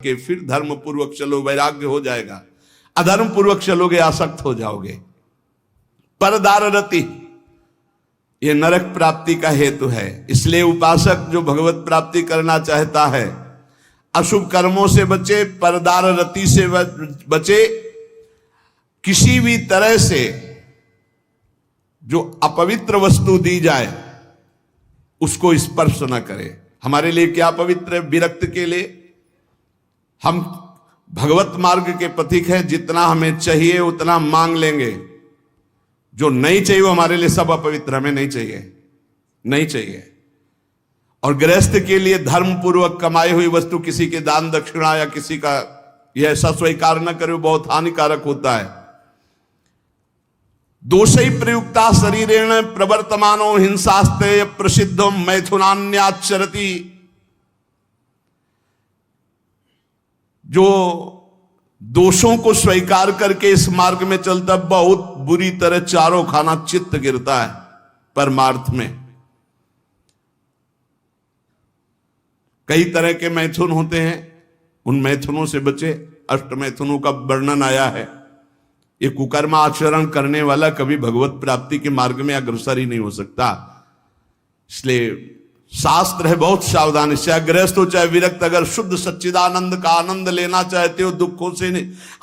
कि फिर धर्म पूर्वक चलो वैराग्य हो जाएगा, अधर्म पूर्वक चलोगे आसक्त हो जाओगे। परदार रति ये नरक प्राप्ति का हेतु है। इसलिए उपासक जो भगवत प्राप्ति करना चाहता है अशुभ कर्मों से बचे, परदार रति से बचे, किसी भी तरह से जो अपवित्र वस्तु दी जाए उसको स्पर्श न करे। हमारे लिए क्या पवित्र है? विरक्त के लिए हम भगवत मार्ग के पथिक हैं, जितना हमें चाहिए उतना मांग लेंगे, जो नहीं चाहिए वो हमारे लिए सब अपवित्र, हमें नहीं चाहिए, नहीं चाहिए। और गृहस्थ के लिए धर्म पूर्वक कमाई हुई वस्तु किसी के दान दक्षिणा या किसी का यह ऐसा स्वीकार न करे, बहुत हानिकारक होता है। दोषई प्रयुक्ता शरीरेण प्रवर्तमानो हिंसास्ते प्रसिद्धो मैथुनान्याचरति। जो दोषों को स्वीकार करके इस मार्ग में चलता बहुत बुरी तरह चारों खाना चित्त गिरता है परमार्थ में। कई तरह के मैथुन होते हैं, उन मैथुनों से बचे। अष्ट मैथुनों का वर्णन आया है। ये कुकर्म आचरण करने वाला कभी भगवत प्राप्ति के मार्ग में अग्रसर ही नहीं हो सकता। इसलिए शास्त्र है बहुत सावधानी से, गृहस्थ हो चाहे विरक्त, अगर शुद्ध सच्चिदानंद का आनंद लेना चाहते हो, दुखों से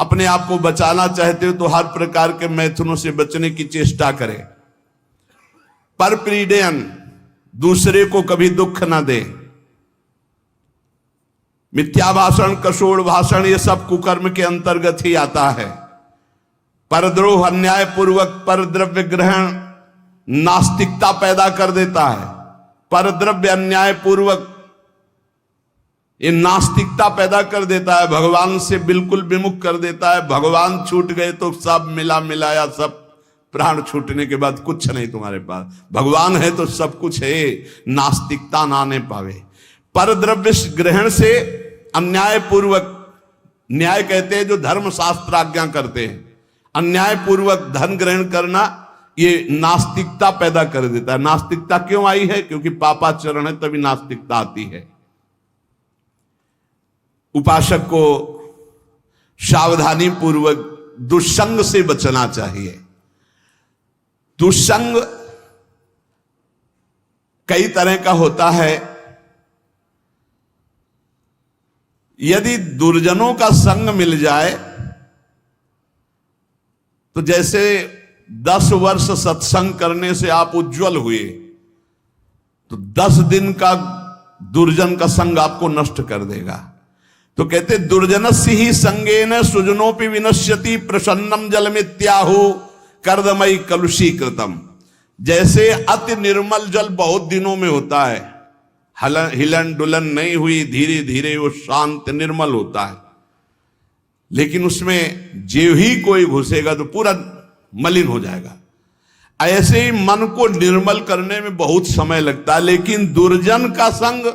अपने आप को बचाना चाहते हो, तो हर प्रकार के मैथुनों से बचने की चेष्टा करें। पर पीड़यन, दूसरे को कभी दुख ना दे। मिथ्या भाषण, कशोड़ भाषण, ये सब कुकर्म के अंतर्गत ही आता है। परद्रोह, अन्याय पूर्वक पर द्रव्य ग्रहण नास्तिकता पैदा कर देता है। पर द्रव्य अन्याय पूर्वक ये नास्तिकता पैदा कर देता है, भगवान से बिल्कुल विमुख कर देता है। भगवान छूट गए तो सब मिला मिलाया, सब प्राण छूटने के बाद कुछ नहीं तुम्हारे पास। भगवान है तो सब कुछ है, नास्तिकता ना आने पावे। पर द्रव्य ग्रहण से अन्याय पूर्वक, न्याय कहते हैं जो धर्म शास्त्र आज्ञा करते हैं, अन्याय पूर्वक धन ग्रहण करना ये नास्तिकता पैदा कर देता है। नास्तिकता क्यों आई है? क्योंकि पापाचरण है, तभी नास्तिकता आती है। उपासक को सावधानी पूर्वक दुष्संग से बचना चाहिए। दुष्संग कई तरह का होता है। यदि दुर्जनों का संग मिल जाए तो जैसे 10 वर्ष सत्संग करने से आप उज्जवल हुए, तो 10 दिन का दुर्जन का संग आपको नष्ट कर देगा। तो कहते दुर्जनस्य ही संगेन सुजनोपि विनश्यति प्रसन्नम जलमित्याहु कर्दमयी कलुषीकृतम। जैसे अति निर्मल जल बहुत दिनों में होता है, हिलन डुलन नहीं हुई, धीरे धीरे वो शांत निर्मल होता है, लेकिन उसमें जो ही कोई घुसेगा तो पूरा मलिन हो जाएगा। ऐसे ही मन को निर्मल करने में बहुत समय लगता है, लेकिन दुर्जन का संग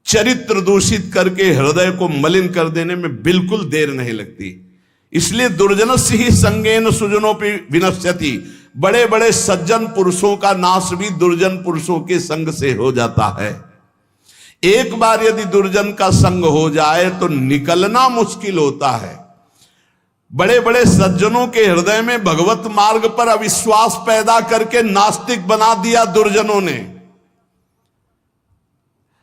चरित्र दूषित करके हृदय को मलिन कर देने में बिल्कुल देर नहीं लगती। इसलिए दुर्जनस्य ही संगेन सुजनोपि विनश्यति। बड़े बड़े सज्जन पुरुषों का नाश भी दुर्जन पुरुषों के संग से हो जाता है। एक बार यदि दुर्जन का संग हो जाए तो निकलना मुश्किल होता है। बड़े बड़े सज्जनों के हृदय में भगवत मार्ग पर अविश्वास पैदा करके नास्तिक बना दिया दुर्जनों ने।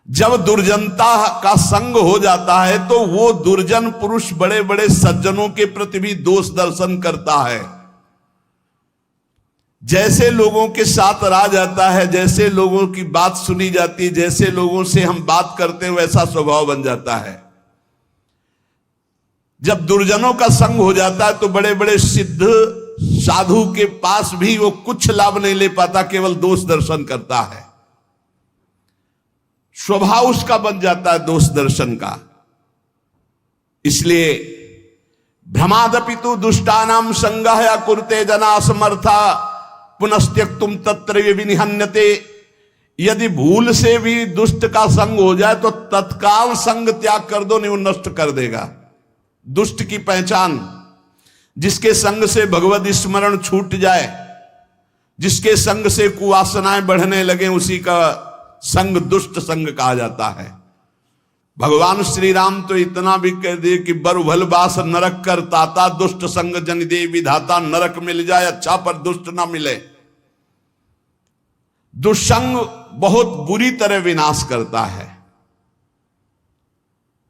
जब दुर्जनता का संग हो जाता है तो वो दुर्जन पुरुष बड़े बड़े सज्जनों के प्रति भी दोष दर्शन करता है। जैसे लोगों के साथ रह जाता है, जैसे लोगों की बात सुनी जाती है, जैसे लोगों से हम बात करते हैं, वैसा स्वभाव बन जाता है। जब दुर्जनों का संग हो जाता है तो बड़े बड़े सिद्ध साधु के पास भी वो कुछ लाभ नहीं ले पाता, केवल दोष दर्शन करता है। स्वभाव उसका बन जाता है दोष दर्शन का। इसलिए भ्रमादपि तु दुष्टानाम संगः या कुरुते जना समर्था पुनस्त्यक्तुम तत्र विनिहन्यते। यदि भूल से भी दुष्ट का संग हो जाए तो तत्काल संग त्याग कर दो, नहीं वो नष्ट कर देगा। दुष्ट की पहचान, जिसके संग से भगवत स्मरण छूट जाए, जिसके संग से कुवासनाएं बढ़ने लगे, उसी का संग दुष्ट संग कहा जाता है। भगवान श्री राम तो इतना भी कह दिए कि बरुभल बास नरक कर ताता, दुष्ट संग जन दे विधाता। नरक मिल जाए अच्छा पर दुष्ट ना मिले। दुष्संग बहुत बुरी तरह विनाश करता है।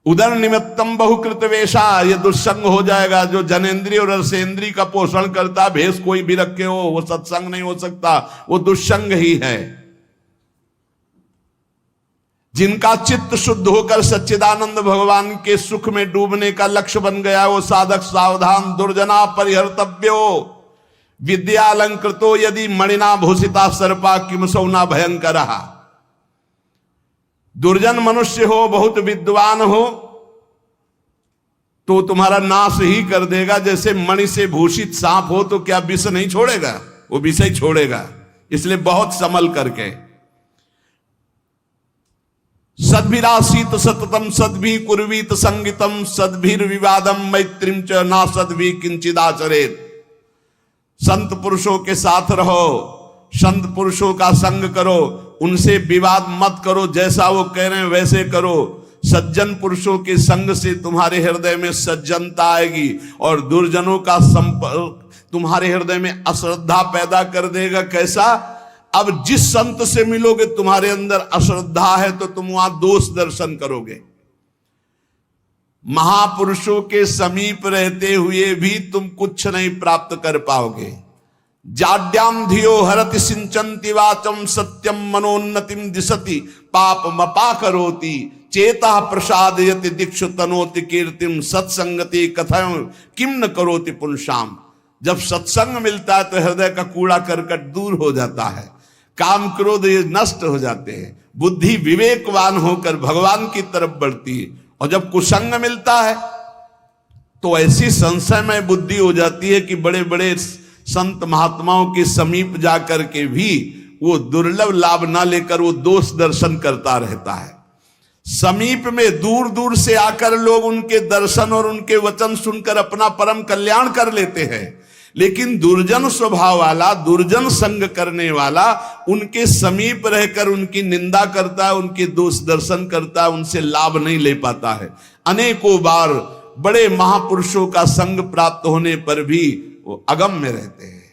उदर निमित्तम बहुकृत वेशा, ये दुष्संग हो जाएगा। जो जनेन्द्रिय और रसेंद्रिय का पोषण करता, भेष कोई भी रखे हो, वो सत्संग नहीं हो सकता, वो दुष्संग ही है। जिनका चित्त शुद्ध होकर सच्चिदानंद भगवान के सुख में डूबने का लक्ष्य बन गया, वो साधक सावधान। दुर्जना परिहर्तव्यो विद्यालंकृतो यदि मणिना भूषिता सर्पा किम सौना भयंकर। दुर्जन मनुष्य हो, बहुत विद्वान हो, तो तुम्हारा नाश ही कर देगा। जैसे मणि से भूषित सांप हो तो क्या विष नहीं छोड़ेगा, वो विष ही छोड़ेगा। इसलिए बहुत संभल करके। सद्भिरासीत सततम सद्भि कुर्वीत संगितम सद्भिर विवादम मैत्रीम च ना सद्भि किंचिदाचरेत। संत पुरुषों के साथ रहो, संत पुरुषों का संग करो, उनसे विवाद मत करो, जैसा वो कह रहे हैं वैसे करो। सज्जन पुरुषों के संग से तुम्हारे हृदय में सज्जनता आएगी, और दुर्जनों का संपर्क तुम्हारे हृदय में अश्रद्धा पैदा कर देगा। कैसा? अब जिस संत से मिलोगे तुम्हारे अंदर अश्रद्धा है तो तुम वहां दोष दर्शन करोगे। महापुरुषों के समीप रहते हुए भी तुम कुछ नहीं प्राप्त कर पाओगे। जाड्याम धियो हरति सिंचन्ति वाचम सत्यम मनोन्नतिम दिशति पापमपा करोति चेता प्रसादयति दीक्षु तनोति कीर्तिम सत्संगति कथम किम न करोति पुंसाम। जब सत्संग मिलता है तो हृदय का कूड़ा करकट दूर हो जाता है, काम क्रोध ये नष्ट हो जाते हैं, बुद्धि विवेकवान होकर भगवान की तरफ बढ़ती है। और जब कुसंग मिलता है तो ऐसी संशयमय बुद्धि हो जाती है कि बड़े बड़े संत महात्माओं के समीप जाकर के भी वो दुर्लभ लाभ ना लेकर वो दोष दर्शन करता रहता है। समीप में दूर दूर से आकर लोग उनके दर्शन और उनके वचन सुनकर अपना परम कल्याण कर लेते हैं, लेकिन दुर्जन स्वभाव वाला, दुर्जन संग करने वाला उनके समीप रहकर उनकी निंदा करता है, उनके दोष दर्शन करता है, उनसे लाभ नहीं ले पाता है। अनेकों बार बड़े महापुरुषों का संग प्राप्त होने पर भी वो अगम में रहते हैं,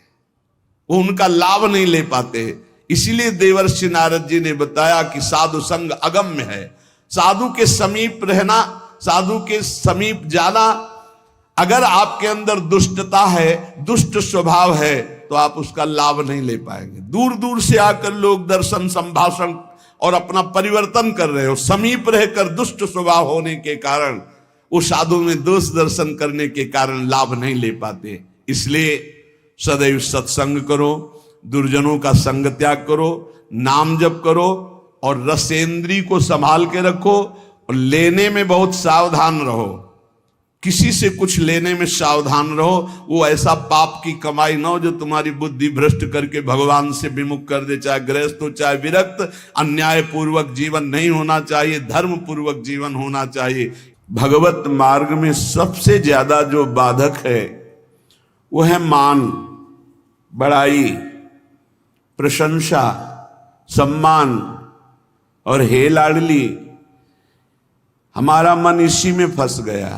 वो उनका लाभ नहीं ले पाते। इसीलिए देवर्षि नारद जी ने बताया कि साधु संग अगम्य है। साधु के समीप रहना, साधु के समीप जाना, अगर आपके अंदर दुष्टता है, दुष्ट स्वभाव है, तो आप उसका लाभ नहीं ले पाएंगे। दूर दूर से आकर लोग दर्शन संभाषण और अपना परिवर्तन कर रहे हो, समीप रहकर दुष्ट स्वभाव होने के कारण, वो साधु में दोष दर्शन करने के कारण लाभ नहीं ले पाते। इसलिए सदैव सत्संग करो, दुर्जनों का संग त्याग करो, नाम जप करो और रसेंद्री को संभाल के रखो और लेने में बहुत सावधान रहो। किसी से कुछ लेने में सावधान रहो, वो ऐसा पाप की कमाई ना हो जो तुम्हारी बुद्धि भ्रष्ट करके भगवान से विमुख कर दे। चाहे गृहस्थ हो चाहे विरक्त, अन्याय पूर्वक जीवन नहीं होना चाहिए, धर्म पूर्वक जीवन होना चाहिए। भगवत मार्ग में सबसे ज्यादा जो बाधक है वो है मान, बड़ाई, प्रशंसा, सम्मान और हे लाडली। हमारा मन इसी में फंस गया।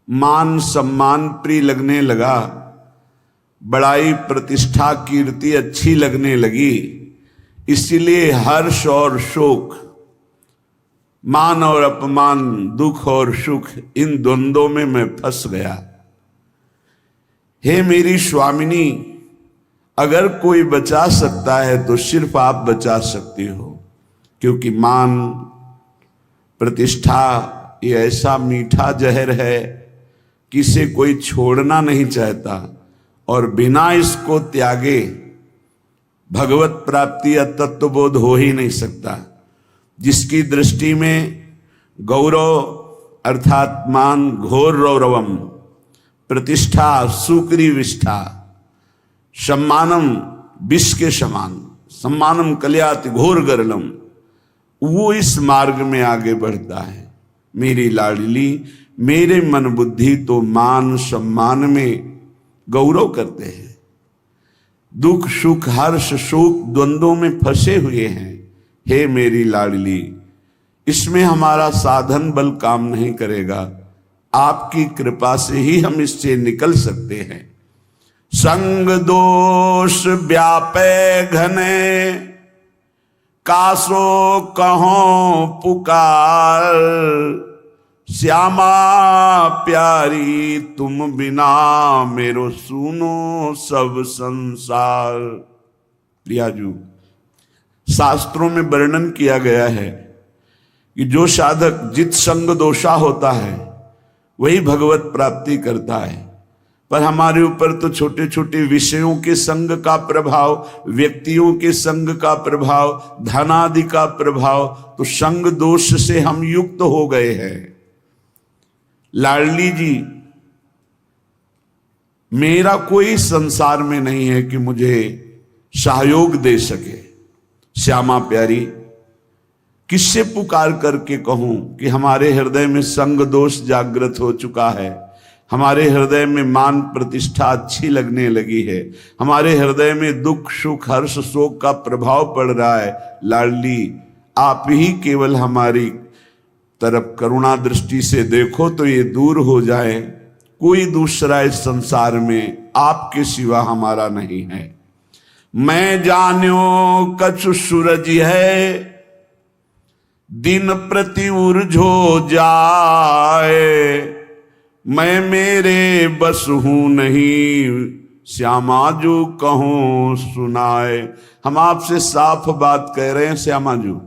मान सम्मान प्रिय लगने लगा, बड़ाई प्रतिष्ठा कीर्ति अच्छी लगने लगी, इसीलिए हर्ष और शोक, मान और अपमान, दुख और सुख, इन द्वंद्वों में मैं फंस गया। हे मेरी स्वामिनी, अगर कोई बचा सकता है तो सिर्फ आप बचा सकती हो, क्योंकि मान प्रतिष्ठा ये ऐसा मीठा जहर है कि इसे कोई छोड़ना नहीं चाहता, और बिना इसको त्यागे भगवत प्राप्ति या तत्वबोध हो ही नहीं सकता। जिसकी दृष्टि में गौरव अर्थात मान घोर रौरवम, प्रतिष्ठा सुक्री विष्ठा, सम्मानम विष के समान, सम्मानम कल्याति घोर गरलम, वो इस मार्ग में आगे बढ़ता है। मेरी लाडली, मेरे मन बुद्धि तो मान सम्मान में गौरव करते हैं, दुख सुख हर्ष शोक द्वंद्वों में फंसे हुए हैं। हे मेरी लाडली, इसमें हमारा साधन बल काम नहीं करेगा, आपकी कृपा से ही हम इससे निकल सकते हैं। संग दोष व्यापे घने, कासो कहो पुकार, श्यामा प्यारी तुम बिना मेरो सुनो सब संसार। प्रियाजू, शास्त्रों में वर्णन किया गया है कि जो साधक जित संग दोषा होता है वही भगवत प्राप्ति करता है। पर हमारे ऊपर तो छोटे छोटे विषयों के संग का प्रभाव, व्यक्तियों के संग का प्रभाव, धनादि का प्रभाव, तो संग दोष से हम युक्त हो गए हैं। लाडली जी, मेरा कोई संसार में नहीं है कि मुझे सहयोग दे सके। श्यामा प्यारी, किससे पुकार करके कहूं कि हमारे हृदय में संग दोष जागृत हो चुका है, हमारे हृदय में मान प्रतिष्ठा अच्छी लगने लगी है, हमारे हृदय में दुख सुख हर्ष शोक का प्रभाव पड़ रहा है। लाडली, आप ही केवल हमारी तरफ करुणा दृष्टि से देखो तो ये दूर हो जाए। कोई दूसरा इस संसार में आपके सिवा हमारा नहीं है। मैं जान्यो कछु सूरज है, दिन प्रति उर्झो जाए, मैं मेरे बस हूं नहीं, श्यामाजू कहूं सुनाए। हम आपसे साफ बात कह रहे हैं श्यामाजू।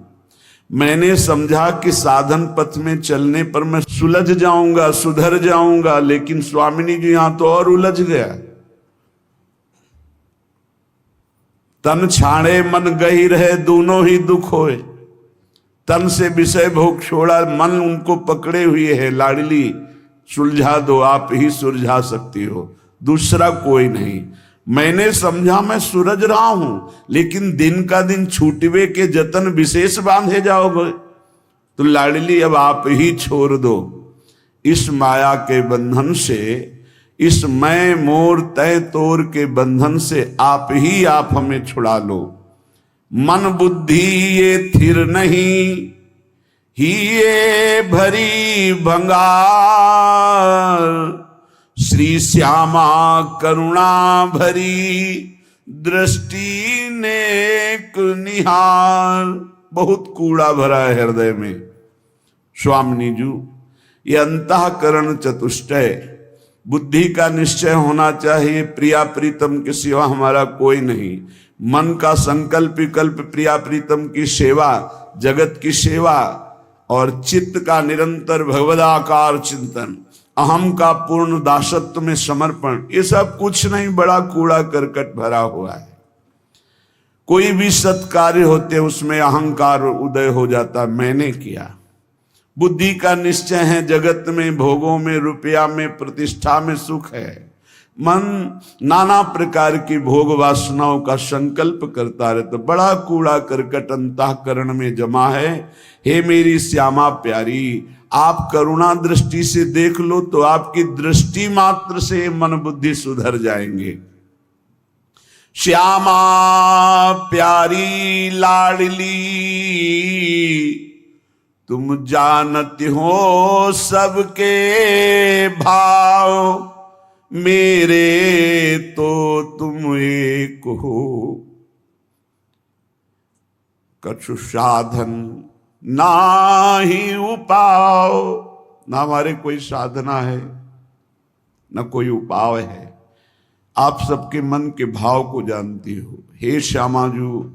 मैंने समझा कि साधन पथ में चलने पर मैं सुलझ जाऊंगा, सुधर जाऊंगा, लेकिन स्वामिनी जी यहां तो और उलझ गया। तन छाड़े मन गही रहे, दोनों ही दुख होए। तन से विषय भोग छोड़ा, मन उनको पकड़े हुए है। लाडली, सुलझा दो, आप ही सुलझा सकती हो, दूसरा कोई नहीं। मैंने समझा मैं सूरज रहा हूं, लेकिन दिन का दिन छूटवे के जतन विशेष बांधे जाओगे। तो लाडली, अब आप ही छोड़ दो इस माया के बंधन से, इस मैं मोर तय तोर के बंधन से आप ही आप हमें छुड़ा लो। मन बुद्धि ये थिर नहीं, ही ये भरी भंगार, श्री श्यामा करुणा भरी, दृष्टि नेक निहार। बहुत कूड़ा भरा है हृदय में स्वामिनी जू। ये अंतःकरण चतुष्टय, बुद्धि का निश्चय होना चाहिए, प्रिया प्रीतम के सिवा हमारा कोई नहीं। मन का संकल्प विकल्प प्रिया प्रीतम की सेवा, जगत की सेवा, और चित्त का निरंतर भगवदाकार चिंतन, अहम का पूर्ण दासत्व में समर्पण, ये सब कुछ नहीं, बड़ा कूड़ा करकट भरा हुआ है। कोई भी सत्कार्य होते उसमें अहंकार उदय हो जाता, मैंने किया। बुद्धि का निश्चय है, जगत में भोगों में, रुपया में, प्रतिष्ठा में सुख है। मन नाना प्रकार की भोग वासनाओं का संकल्प करता रहता, तो बड़ा कूड़ा करकट अंतःकरण में जमा है। हे मेरी श्यामा प्यारी, आप करुणा दृष्टि से देख लो तो आपकी दृष्टि मात्र से मन बुद्धि सुधर जाएंगे। श्यामा प्यारी लाडली, तुम जानती हो सबके भाव, मेरे तो तुम एक हो। कछु साधन ना ही उपाव, ना हमारे कोई साधना है ना कोई उपाय है। आप सबके मन के भाव को जानती हो। हे श्यामाजू,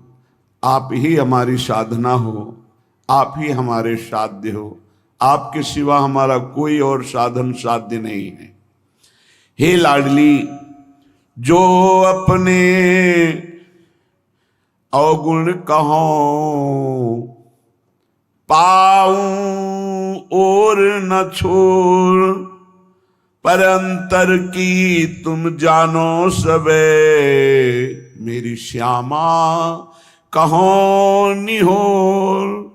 आप ही हमारी साधना हो, आप ही हमारे साध्य हो। आपके सिवा हमारा कोई और साधन साध्य नहीं है। हे लाडली, जो अपने अवगुण कहो पाऊं और न छोड़, पर अंतर की तुम जानो सबे, मेरी श्यामा कहो निहोर।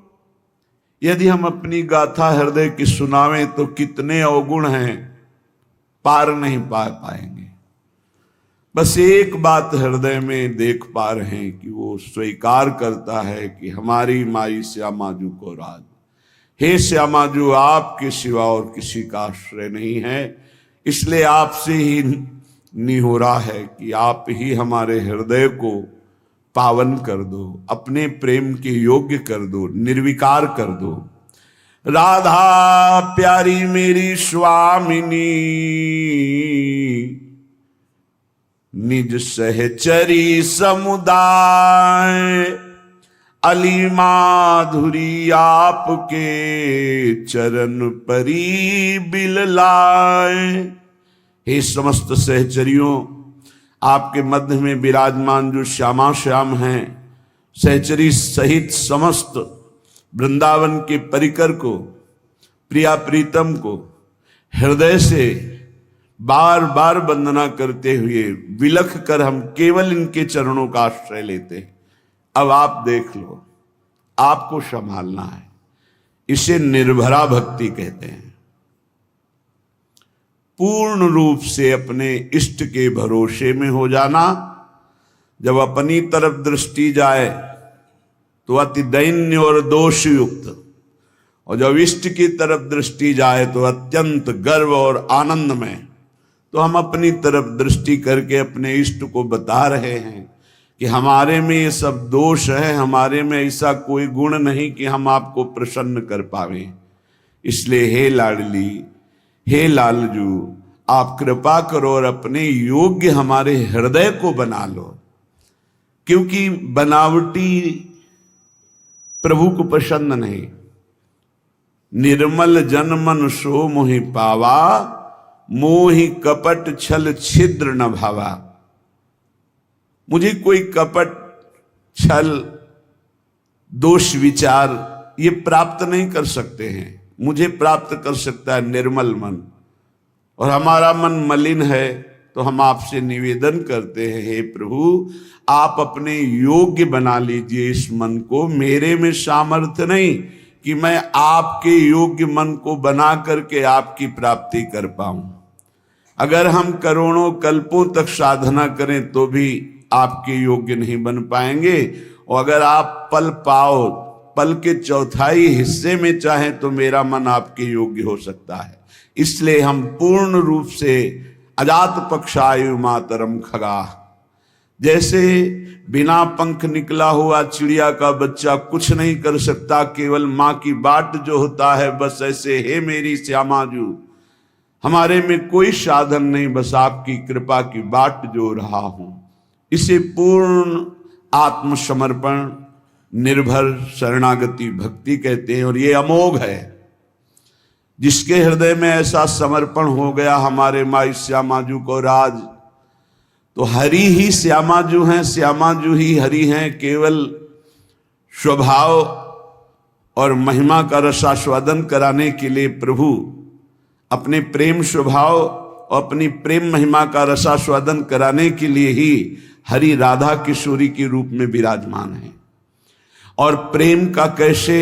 यदि हम अपनी गाथा हृदय की सुनावें तो कितने अवगुण हैं, पार नहीं पाएंगे। बस एक बात हृदय में देख पा रहे हैं कि वो स्वीकार करता है कि हमारी माई श्यामाजू को राज। हे श्यामा जो आपके सिवा और किसी का आश्रय नहीं है, इसलिए आपसे ही निहोरा है कि आप ही हमारे हृदय को पावन कर दो, अपने प्रेम के योग्य कर दो, निर्विकार कर दो। राधा प्यारी मेरी स्वामिनी, निज सहचरी समुदाय, अली माधुरी आपके चरण परी बिललाए। हे समस्त सहचरियों, आपके मध्य में विराजमान जो श्यामा श्याम हैं, सहचरी सहित समस्त वृंदावन के परिकर को, प्रिया प्रीतम को हृदय से बार बार वंदना करते हुए विलख कर हम केवल इनके चरणों का आश्रय लेते हैं। अब आप देख लो, आपको संभालना है। इसे निर्भरा भक्ति कहते हैं। पूर्ण रूप से अपने इष्ट के भरोसे में हो जाना। जब अपनी तरफ दृष्टि जाए तो अति दैन्य और दोषयुक्त, और जब इष्ट की तरफ दृष्टि जाए तो अत्यंत गर्व और आनंद में। तो हम अपनी तरफ दृष्टि करके अपने इष्ट को बता रहे हैं कि हमारे में ये सब दोष है, हमारे में ऐसा कोई गुण नहीं कि हम आपको प्रसन्न कर पावे। इसलिए हे लाडली, हे लालजू, आप कृपा करो और अपने योग्य हमारे हृदय को बना लो, क्योंकि बनावटी प्रभु को पसंद नहीं। निर्मल जन मन सो मोहि पावा, मोहि कपट छल छिद्र न भावा। मुझे कोई कपट छल दोष विचार ये प्राप्त नहीं कर सकते हैं। मुझे प्राप्त कर सकता है निर्मल मन, और हमारा मन मलिन है। तो हम आपसे निवेदन करते हैं, हे प्रभु, आप अपने योग्य बना लीजिए इस मन को। मेरे में सामर्थ्य नहीं कि मैं आपके योग्य मन को बना करके आपकी प्राप्ति कर पाऊं। अगर हम करोड़ों कल्पों तक साधना करें तो भी आपके योग्य नहीं बन पाएंगे। और अगर आप पल पाओ, पल के चौथाई हिस्से में चाहें तो मेरा मन आपके योग्य हो सकता है। इसलिए हम पूर्ण रूप से अजात पक्षायु मातरम खगा, जैसे बिना पंख निकला हुआ चिड़िया का बच्चा कुछ नहीं कर सकता, केवल माँ की बाट जो होता है, बस ऐसे हे मेरी श्यामाजू, हमारे में कोई साधन नहीं, बस आपकी कृपा की बाट जो रहा हूं। इसे पूर्ण आत्मसमर्पण, निर्भर शरणागति भक्ति कहते हैं। और ये अमोघ है। जिसके हृदय में ऐसा समर्पण हो गया हमारे माई श्यामाजू को राज, तो हरि ही श्यामाजू हैं, श्यामाजू ही हरि हैं। केवल स्वभाव और महिमा का रसास्वादन कराने के लिए प्रभु अपने प्रेम स्वभाव और अपनी प्रेम महिमा का रसास्वादन कराने के लिए ही हरि राधा किशोरी के रूप में विराजमान है। और प्रेम का कैसे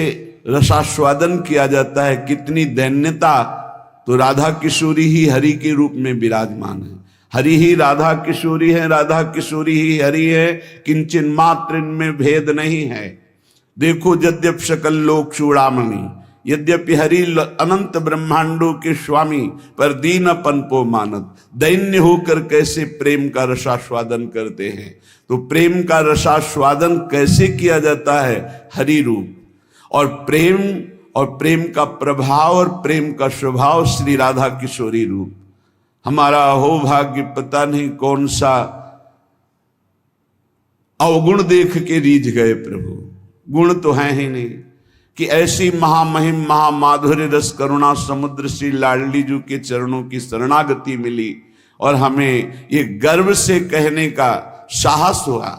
रसास्वादन किया जाता है, कितनी दैन्यता, तो राधा किशोरी ही हरि के रूप में विराजमान है। हरि ही राधा किशोरी है, राधा किशोरी ही हरि है, किंचन मात्र इनमें भेद नहीं है। देखो यद्यप सकल लोक चूड़ामणि, यद्यपि हरि अनंत ब्रह्मांडों के स्वामी, पर दीनपन को मानत, दैन्य होकर कैसे प्रेम का रसास्वादन करते हैं। तो प्रेम का रसास्वादन कैसे किया जाता है, हरि रूप। और प्रेम का प्रभाव और प्रेम का स्वभाव श्री राधा किशोरी रूप। हमारा हो भाग्य, पता नहीं कौन सा अवगुण देख के रीझ गए प्रभु। गुण तो है ही नहीं कि ऐसी महामहिम महामाधुर्य रस करुणा समुद्र श्री लाडली जी के चरणों की शरणागति मिली, और हमें ये गर्व से कहने का साहस हुआ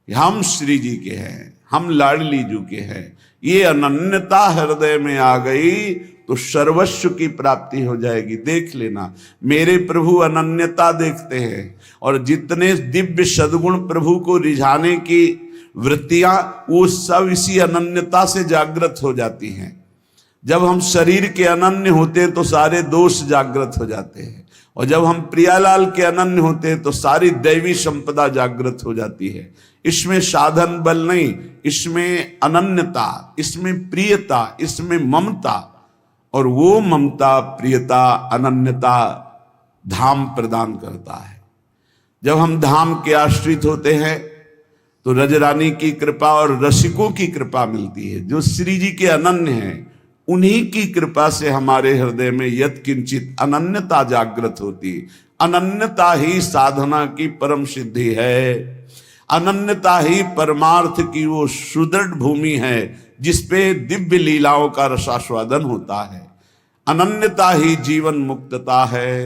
कि हम श्री जी के हैं, हम लाडली जी के हैं। ये अनन्यता हृदय में आ गई तो सर्वस्व की प्राप्ति हो जाएगी। देख लेना, मेरे प्रभु अनन्यता देखते हैं, और जितने दिव्य सद्गुण प्रभु को रिझाने की वृत्तियां, वो सब इसी अनन्यता से जागृत हो जाती हैं। जब हम शरीर के अनन्य होते हैं तो सारे दोष जागृत हो जाते हैं, और जब हम प्रियालाल के अनन्य होते हैं तो सारी दैवी संपदा जागृत हो जाती है। इसमें साधन बल नहीं, इसमें अनन्यता, इसमें प्रियता, इसमें ममता, और वो ममता, प्रियता, अनन्यता धाम प्रदान करता है। जब हम धाम के आश्रित होते हैं तो रजरानी की कृपा और रसिकों की कृपा मिलती है। जो श्री जी के अनन्य हैं उन्हीं की कृपा से हमारे हृदय में यत्किंचित अनन्यता जागृत होती है। अनन्यता ही साधना की परम सिद्धि है। अनन्यता ही परमार्थ की वो सुदृढ़ भूमि है जिसपे दिव्य लीलाओं का रसास्वादन होता है। अनन्यता ही जीवन मुक्तता है,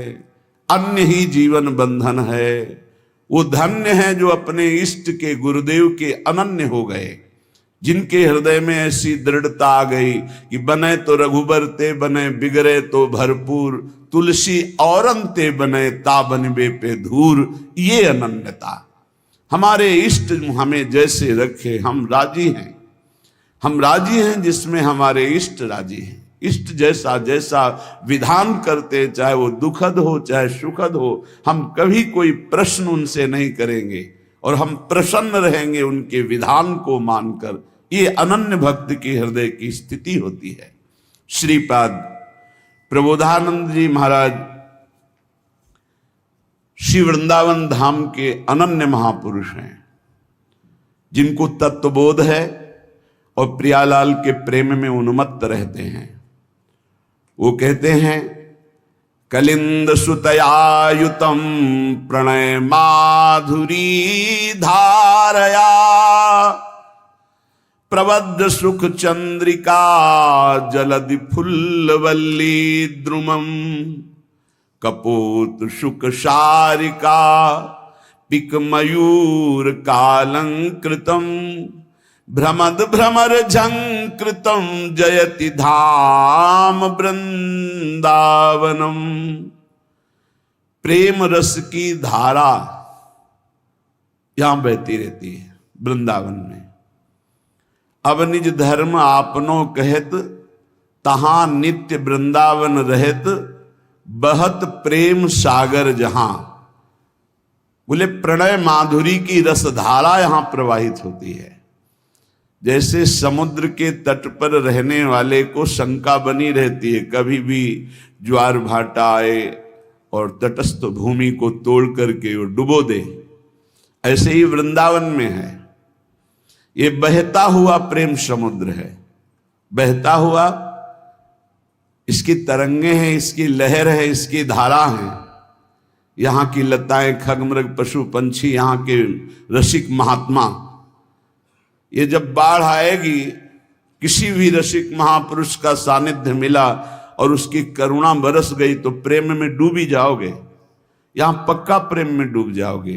अन्य ही जीवन बंधन है। वो धन्य है जो अपने इष्ट के गुरुदेव के अनन्य हो गए, जिनके हृदय में ऐसी दृढ़ता आ गई कि बने तो रघुबर ते बने, बिगड़े तो भरपूर, तुलसी औरन ते बने, ता बनबे पे धूर। ये अनन्यता, हमारे इष्ट हमें जैसे रखे हम राजी हैं। हम राजी हैं जिसमें हमारे इष्ट राजी हैं। इष्ट जैसा जैसा विधान करते, चाहे वो दुखद हो चाहे सुखद हो, हम कभी कोई प्रश्न उनसे नहीं करेंगे और हम प्रसन्न रहेंगे उनके विधान को मानकर। ये अनन्य भक्त की हृदय की स्थिति होती है। श्रीपाद प्रबोधानंद जी महाराज श्री वृंदावन धाम के अनन्य महापुरुष हैं, जिनको तत्वबोध है और प्रियालाल के प्रेम में उन्मत्त रहते हैं। वो कहते हैं, कलिंद सुतयायुतम प्रणय माधुरी धारया, प्रबद्ध सुख चंद्रिका जलधि फुल्लवल्ली द्रुमम, कपोत शुक शारिका पिक मयूर कालंकृतम, भ्रमद भ्रमर झंकृतम जयति धाम वृंदावनम। प्रेम रस की धारा यहां बहती रहती है वृंदावन में। अब निज धर्म आपनो कहत, तहां नित्य वृंदावन रहत, बहत प्रेम सागर जहां। बोले प्रणय माधुरी की रसधारा यहां प्रवाहित होती है। जैसे समुद्र के तट पर रहने वाले को शंका बनी रहती है, कभी भी ज्वार भाटा आए और तटस्थ भूमि को तोड़ करके वो डुबो दे, ऐसे ही वृंदावन में है। ये बहता हुआ प्रेम समुद्र है, बहता हुआ, इसकी तरंगे हैं, इसकी लहर है, इसकी धारा है। यहाँ की लताएं, खगमृग, पशु पंछी, यहाँ के रसिक महात्मा, ये जब बाढ़ आएगी, किसी भी रसिक महापुरुष का सानिध्य मिला और उसकी करुणा बरस गई तो प्रेम में डूबी जाओगे। यहां पक्का प्रेम में डूब जाओगे,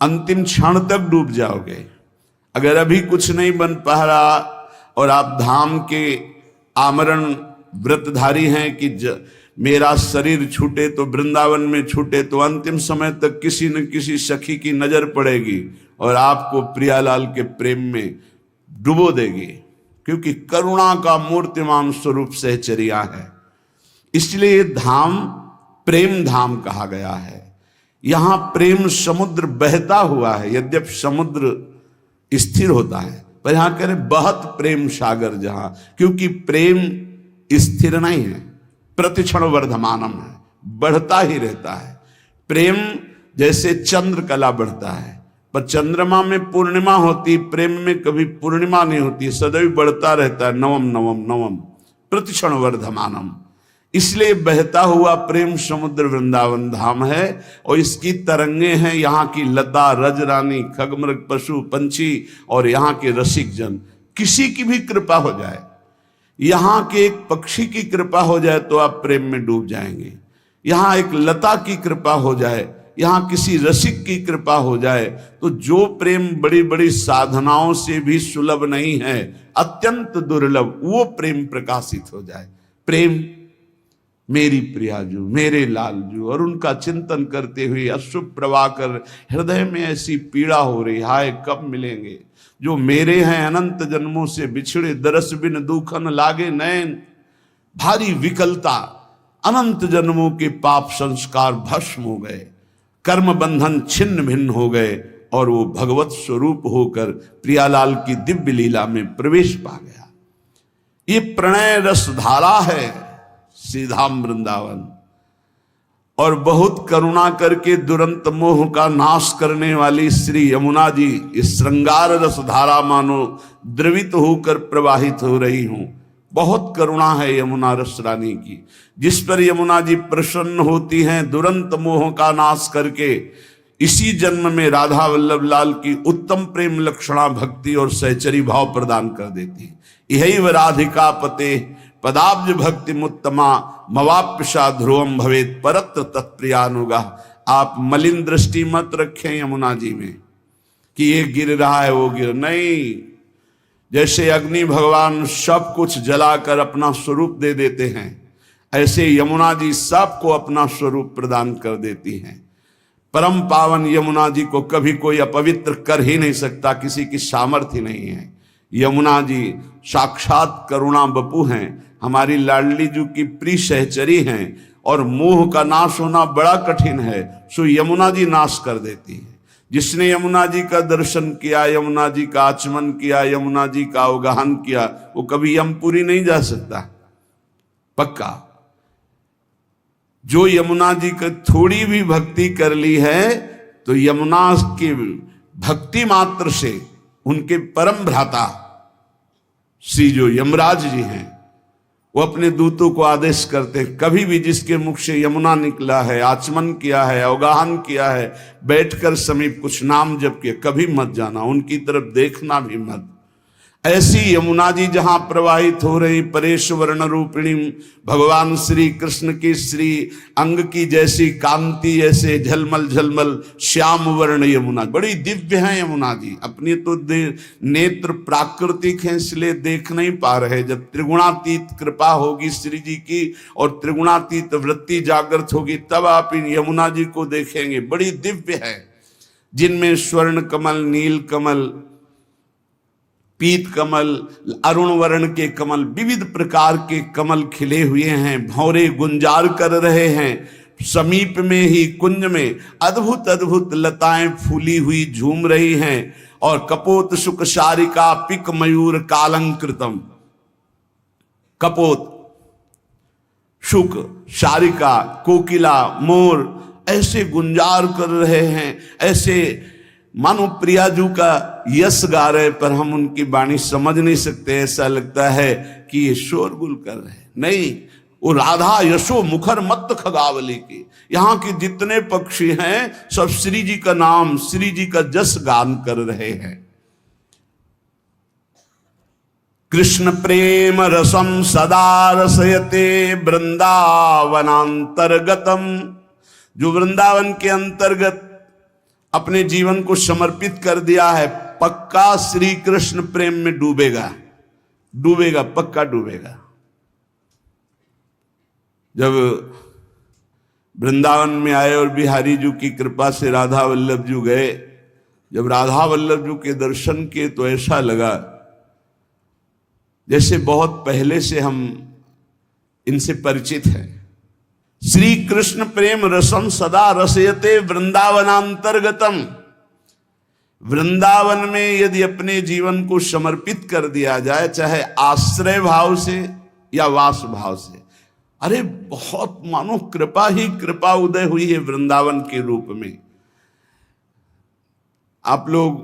अंतिम क्षण तक डूब जाओगे। अगर अभी कुछ नहीं बन पा रहा और आप धाम के आमरण व्रतधारी हैं कि मेरा शरीर छूटे तो वृंदावन में छूटे, तो अंतिम समय तक किसी न किसी सखी की नजर पड़ेगी और आपको प्रियालाल के प्रेम में डुबो देगी, क्योंकि करुणा का मूर्तिमान स्वरूप सहचर्या है। इसलिए धाम प्रेम धाम कहा गया है। यहां प्रेम समुद्र बहता हुआ है। यद्यपि समुद्र स्थिर होता है, पर यहां कह रहे बहत प्रेम सागर जहां, क्योंकि प्रेम स्थिर नहीं है, प्रतिक्षण वर्धमानम है, बढ़ता ही रहता है। प्रेम जैसे चंद्र कला बढ़ता है, पर चंद्रमा में पूर्णिमा होती, प्रेम में कभी पूर्णिमा नहीं होती, सदैव बढ़ता रहता है। नवम नवम नवम प्रतिक्षण वर्धमानम। इसलिए बहता हुआ प्रेम समुद्र वृंदावन धाम है और इसकी तरंगे हैं यहाँ की लता, रजरानी, खगमृग, पशु पंछी और यहाँ के रसिक जन। किसी की भी कृपा हो जाए, यहाँ के एक पक्षी की कृपा हो जाए तो आप प्रेम में डूब जाएंगे। यहाँ एक लता की कृपा हो जाए, यहाँ किसी रसिक की कृपा हो जाए, तो जो प्रेम बड़ी बड़ी साधनाओं से भी सुलभ नहीं है, अत्यंत दुर्लभ, वो प्रेम प्रकाशित हो जाए। प्रेम मेरी प्रियाजू, मेरे लालजू, और उनका चिंतन करते हुए अश्रु प्रवाह कर हृदय में ऐसी पीड़ा हो रही, हाय कब मिलेंगे जो मेरे हैं अनंत जन्मों से बिछड़े, दरस बिन दुखन लागे नैन। भारी विकलता, अनंत जन्मों के पाप संस्कार भस्म हो गए, कर्म बंधन छिन्न भिन्न हो गए और वो भगवत स्वरूप होकर प्रियालाल की दिव्य लीला में प्रवेश पा गया। ये प्रणय रस धारा है श्रीधाम वृंदावन, और बहुत करुणा करके दुरंत मोह का नाश करने वाली श्री यमुना जी इस श्रृंगार रस धारा मानो द्रवित होकर प्रवाहित हो रही हूं। बहुत करुणा है यमुना रस रानी की, जिस पर यमुना जी प्रसन्न होती हैं, दुरंत मोह का नाश करके इसी जन्म में राधा वल्लभ लाल की उत्तम प्रेम लक्षणा भक्ति और सहचरी भाव प्रदान कर देती। यही व राधिका पते पदाब्ज भक्ति मुत्तमा मवाप्यशा ध्रुवम भवेत परत्र तत्प्रियानुगा। आप मलिन दृष्टि मत रखें यमुना जी में कि ये गिर रहा है वो गिर नहीं। जैसे अग्नि भगवान सब कुछ जलाकर अपना स्वरूप दे देते हैं, ऐसे यमुना जी सबको अपना स्वरूप प्रदान कर देती हैं। परम पावन यमुना जी को कभी कोई अपवित्र कर ही नहीं सकता, किसी की सामर्थ्य नहीं है। यमुना जी साक्षात करुणा बपू हैं, हमारी लाडली जी की प्रिय सहचरी हैं, और मोह का नाश होना बड़ा कठिन है, सो यमुना जी नाश कर देती है। जिसने यमुना जी का दर्शन किया, यमुना जी का आचमन किया, यमुना जी का अवगाहन किया, वो कभी यमपुरी नहीं जा सकता पक्का। जो यमुना जी का थोड़ी भी भक्ति कर ली है, तो यमुना की भक्ति मात्र से उनके परम भ्राता श्री जो यमराज जी हैं, वो अपने दूतों को आदेश करते हैं, कभी भी जिसके मुख से यमुना निकला है, आचमन किया है, अवगाहन किया है, बैठकर समीप कुछ नाम जप किया, कभी मत जाना, उनकी तरफ देखना भी मत। ऐसी यमुना जी जहां प्रवाहित हो रही परेश वर्ण रूपिणी भगवान श्री कृष्ण की श्री अंग की जैसी कांति, ऐसे झलमल झलमल श्याम वर्ण यमुना, बड़ी दिव्य है यमुना जी। अपनी तो नेत्र प्राकृतिक हैं, इसलिए देख नहीं पा रहे। जब त्रिगुणातीत कृपा होगी श्री जी की और त्रिगुणातीत वृत्ति जागृत होगी, तब आप इन यमुना जी को देखेंगे। बड़ी दिव्य है, जिनमें स्वर्ण कमल, नील कमल, पीत कमल, अरुण वर्ण के कमल, विविध प्रकार के कमल खिले हुए हैं, भौरे गुंजार कर रहे हैं। समीप में ही कुंज में अद्भुत अद्भुत लताएं फूली हुई झूम रही हैं, और कपोत शुक शारिका पिक मयूर कालंकृतम, कपोत शुक शारिका कोकिला मोर ऐसे गुंजार कर रहे हैं, ऐसे मानो प्रियाजू का यश गा रहे, पर हम उनकी वाणी समझ नहीं सकते। ऐसा लगता है कि ये शोरगुल कर रहे हैं, नहीं, वो राधा यशो मुखर मत खगावली की। यहाँ के जितने पक्षी हैं सब श्री जी का नाम, श्री जी का जस गान कर रहे हैं। कृष्ण प्रेम रसम सदा रसयते वृंदावनांतर्गतम, जो वृंदावन के अंतर्गत अपने जीवन को समर्पित कर दिया है, पक्का श्री कृष्ण प्रेम में डूबेगा, डूबेगा, पक्का डूबेगा। जब वृंदावन में आए और बिहारी जी की कृपा से राधा वल्लभ जी गए, जब राधा वल्लभ जी के दर्शन किए तो ऐसा लगा जैसे बहुत पहले से हम इनसे परिचित हैं। श्री कृष्ण प्रेम रसम सदा रसयते वृंदावनांतर्गतम, वृंदावन में यदि अपने जीवन को समर्पित कर दिया जाए, चाहे आश्रय भाव से या वास भाव से, अरे बहुत मानो कृपा ही कृपा उदय हुई है वृंदावन के रूप में। आप लोग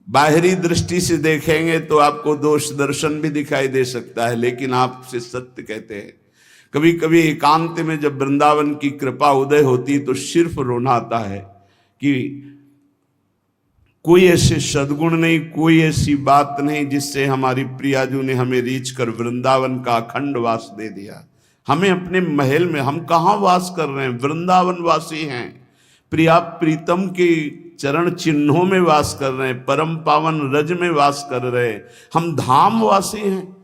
बाहरी दृष्टि से देखेंगे तो आपको दोष दर्शन भी दिखाई दे सकता है, लेकिन आपसे सत्य कहते हैं, कभी कभी एकांत में जब वृंदावन की कृपा उदय होती तो सिर्फ रोना आता है कि कोई ऐसे सद्गुण नहीं, कोई ऐसी बात नहीं जिससे हमारी प्रियाजू ने हमें रीच कर वृंदावन का अखंड वास दे दिया। हमें अपने महल में, हम कहाँ वास कर रहे हैं, वृंदावन वासी हैं, प्रिया प्रीतम के चरण चिन्हों में वास कर रहे हैं, परम पावन रज में वास कर रहे हैं, हम धाम वासी हैं।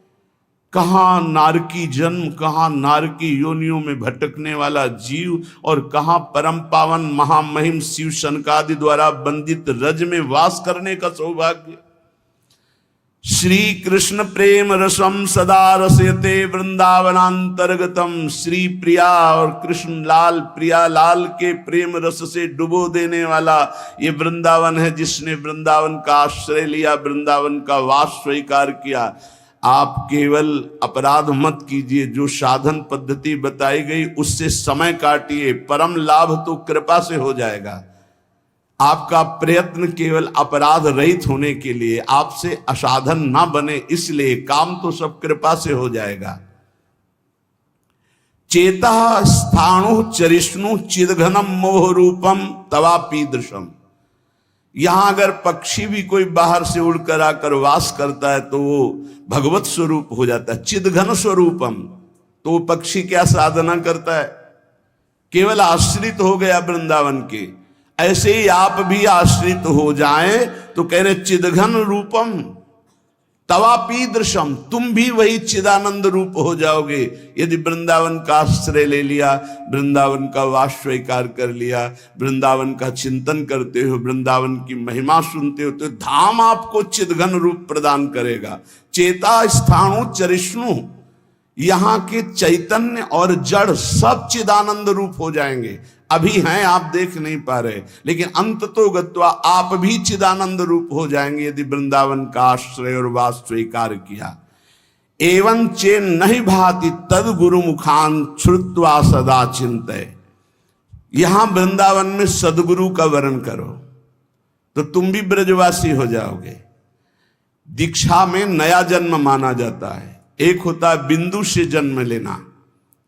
कहाँ नारकी जन्म, कहाँ नारकी योनियों में भटकने वाला जीव, और कहाँ परम पावन महामहिम शिव शनकादि द्वारा बंदित रज में वास करने का सौभाग्य। श्री कृष्ण प्रेम रसम सदा रसयते वृंदावनांतर्गतम। श्री प्रिया और कृष्ण लाल, प्रिया लाल के प्रेम रस से डुबो देने वाला ये वृंदावन है, जिसने वृंदावन का आश्रय लिया, वृंदावन का वास स्वीकार किया। आप केवल अपराध मत कीजिए, जो साधन पद्धति बताई गई उससे समय काटिए, परम लाभ तो कृपा से हो जाएगा। आपका प्रयत्न केवल अपराध रहित होने के लिए, आपसे असाधन ना बने, इसलिए काम तो सब कृपा से हो जाएगा। चेता स्थाणु चरिष्णु चिदघनम मोह रूपम तवापीदृशम। यहां अगर पक्षी भी कोई बाहर से उड़कर आकर वास करता है तो वो भगवत स्वरूप हो जाता है, चिदघन स्वरूपम। तो वो पक्षी क्या साधना करता है? केवल आश्रित हो गया वृंदावन के। ऐसे ही आप भी आश्रित हो जाएं तो कह रहे चिदघन रूपम तवापीदृशम, तुम भी वही चिदानंद रूप हो जाओगे यदि वृंदावन का आश्रय ले लिया, वृंदावन का वास स्वीकार कर लिया, वृंदावन का चिंतन करते हो, वृंदावन की महिमा सुनते हो, तो धाम आपको चिदघन रूप प्रदान करेगा। चेता स्थाणु चरिष्णु, यहां के चैतन्य और जड़ सब चिदानंद रूप हो जाएंगे। अभी हैं, आप देख नहीं पा रहे, लेकिन अंत तो गत्वा आप भी चिदानंद रूप हो जाएंगे यदि वृंदावन का आश्रय और वास स्वीकार किया। एवं चे नहीं भाति तद गुरु मुखान श्रुत्वा सदा चिंतय। यहां वृंदावन में सदगुरु का वर्ण करो तो तुम भी ब्रजवासी हो जाओगे। दीक्षा में नया जन्म माना जाता है। एक होता है बिंदु से जन्म लेना,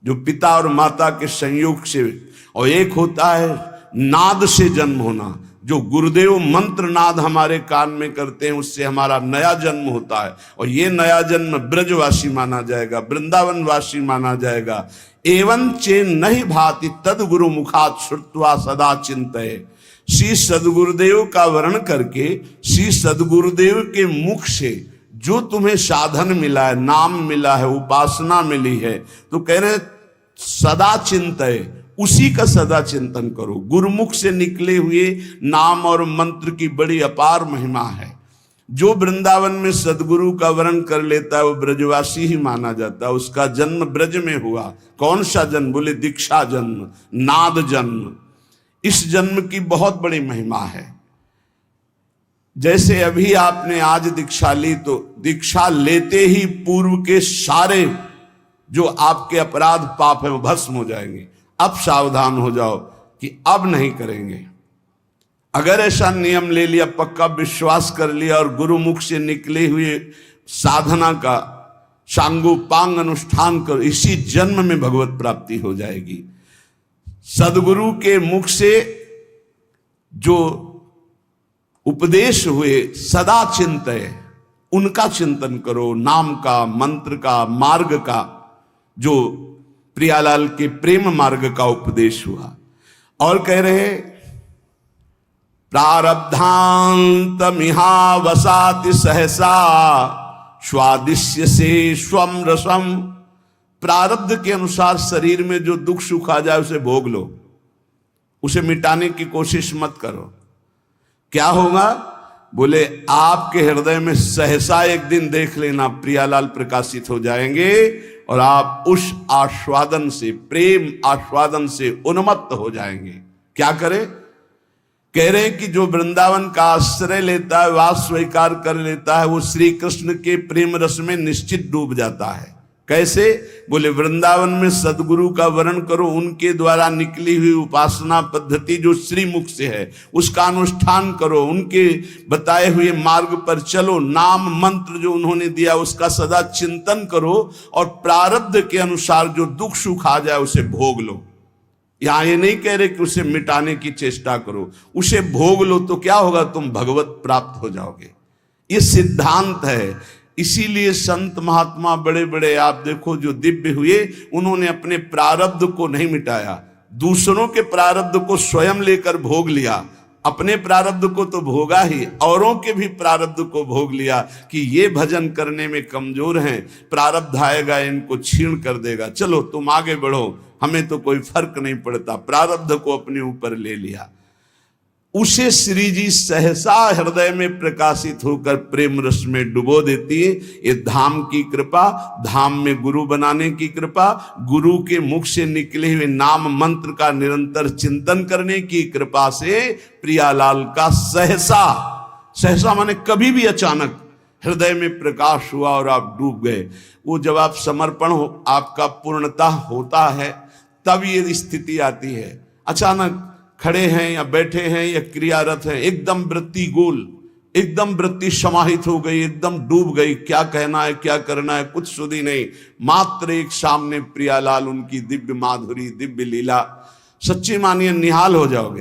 जो पिता और माता के संयोग से, और एक होता है नाद से जन्म होना, जो गुरुदेव मंत्र नाद हमारे कान में करते हैं, उससे हमारा नया जन्म होता है। और ये नया जन्म ब्रजवासी माना जाएगा, वृंदावन वासी माना जाएगा। एवं चे नहीं भाति तद गुरु मुखात श्रुत्वा सदा चिंतय। श्री सदगुरुदेव का वर्ण करके, श्री सदगुरुदेव के मुख से जो तुम्हें साधन मिला है, नाम मिला है, उपासना मिली है, तो कह रहे सदा चिंतय, उसी का सदा चिंतन करो। गुरुमुख से निकले हुए नाम और मंत्र की बड़ी अपार महिमा है। जो वृंदावन में सदगुरु का वर्ण कर लेता है वो ब्रजवासी ही माना जाता है। उसका जन्म ब्रज में हुआ। कौन सा जन्म? बोले दीक्षा जन्म, नाद जन्म। इस जन्म की बहुत बड़ी महिमा है। जैसे अभी आपने आज दीक्षा ली, तो दीक्षा लेते ही पूर्व के सारे जो आपके अपराध पाप है वो भस्म हो जाएंगे। अब सावधान हो जाओ कि अब नहीं करेंगे। अगर ऐसा नियम ले लिया, पक्का विश्वास कर लिया और गुरुमुख से निकले हुए साधना का सांगोपांग अनुष्ठान कर, इसी जन्म में भगवत प्राप्ति हो जाएगी। सदगुरु के मुख से जो उपदेश हुए सदा चिंतय, उनका चिंतन करो। नाम का, मंत्र का, मार्ग का, जो प्रियालाल के प्रेम मार्ग का उपदेश हुआ। और कह रहे प्रारब्धांत मिहा वसाति सहसा स्वादिश्य से स्वम रसम। प्रारब्ध के अनुसार शरीर में जो दुख सुख आ जाए उसे भोग लो, उसे मिटाने की कोशिश मत करो। क्या होगा? बोले आपके हृदय में सहसा एक दिन देख लेना प्रियालाल प्रकाशित हो जाएंगे और आप उस आस्वादन से, प्रेम आस्वादन से उन्मत्त हो जाएंगे। क्या करें? कह रहे हैं कि जो वृंदावन का आश्रय लेता है, वास स्वीकार कर लेता है, वो श्री कृष्ण के प्रेम रस में निश्चित डूब जाता है। कैसे? बोले वृंदावन में सदगुरु का वर्ण करो, उनके द्वारा निकली हुई उपासना पद्धति जो श्रीमुख से है उसका अनुष्ठान करो, उनके बताए हुए मार्ग पर चलो, नाम मंत्र जो उन्होंने दिया उसका सदा चिंतन करो, और प्रारब्ध के अनुसार जो दुख सुख आ जाए उसे भोग लो। यहां ये नहीं कह रहे कि उसे मिटाने की चेष्टा करो, उसे भोग लो, तो क्या होगा? तुम भगवत प्राप्त हो जाओगे। ये सिद्धांत है। इसीलिए संत महात्मा बड़े बड़े आप देखो जो दिव्य हुए, उन्होंने अपने प्रारब्ध को नहीं मिटाया, दूसरों के प्रारब्ध को स्वयं लेकर भोग लिया। अपने प्रारब्ध को तो भोगा ही, औरों के भी प्रारब्ध को भोग लिया कि ये भजन करने में कमजोर हैं, प्रारब्ध आएगा इनको छीण कर देगा, चलो तुम आगे बढ़ो, हमें तो कोई फर्क नहीं पड़ता। प्रारब्ध को अपने ऊपर ले लिया। उसे श्री जी सहसा हृदय में प्रकाशित होकर प्रेम रस में डुबो देती है। ये धाम की कृपा, धाम में गुरु बनाने की कृपा, गुरु के मुख से निकले हुए नाम मंत्र का निरंतर चिंतन करने की कृपा से प्रियालाल का सहसा, सहसा माने कभी भी अचानक हृदय में प्रकाश हुआ और आप डूब गए। वो जब आप समर्पण हो, आपका पूर्णता होता है, तब ये स्थिति आती है। अचानक खड़े हैं या बैठे हैं या क्रियारत हैं, एकदम वृत्ति गोल, एकदम वृत्ति समाहित हो गई, एकदम डूब गई, क्या कहना है क्या करना है कुछ सुधी नहीं, मात्र एक सामने प्रियालाल, उनकी दिव्य माधुरी, दिव्य लीला, सच्ची मानिए निहाल हो जाओगे।